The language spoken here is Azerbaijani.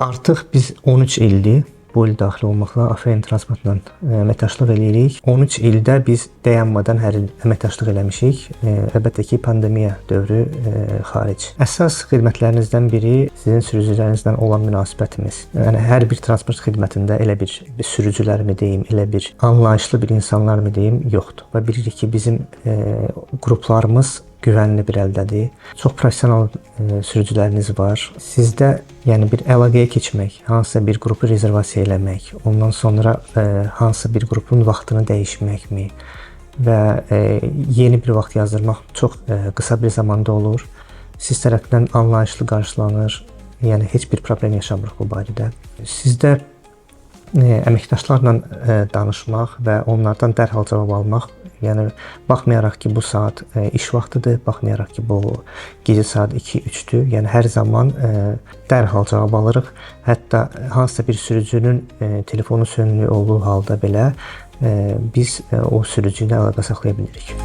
Artıq biz 13 ildir bu il daxil olmaqla AFN Transportla əməkdaşlıq eləyirik. 13 ildə biz dayanmadan hər il əməkdaşlıq eləmişik. Əlbəttə ki, pandemiya dövrü xaric. Əsas xidmətlərinizdən biri sizin sürücülərinizlə olan münasibətimiz. Yəni hər bir transport xidmətində elə bir sürücülərmi deyim, elə bir anlayışlı bir insanlarmı deyim, yoxdur. Və bilirik ki, bizim qruplarımız güvənli bir əldədir. Çox professional sürücüləriniz var. Sizdə yəni bir əlaqəyə keçmək, hansısa bir qrupu rezervasiya eləmək, ondan sonra hansısa bir qrupun vaxtını dəyişməkmi və yeni bir vaxt yazdırmaq çox qısa bir zamanda olur. Siz tərəfindən anlayışlı qarşılanır. Yəni heç bir problem yaşamırıq bu barədə. Sizdə əməkdaşlarla danışmaq və onlardan dərhal cavab almaq, yəni baxmayaraq ki, bu saat iş vaxtıdır, baxmayaraq ki, bu gecə saat 2-3-dür, yəni hər zaman dərhal cavab alırıq. Hətta hansısa bir sürücünün telefonu sönülü olduğu halda belə biz o sürücü ilə əlaqə saxlaya bilirik.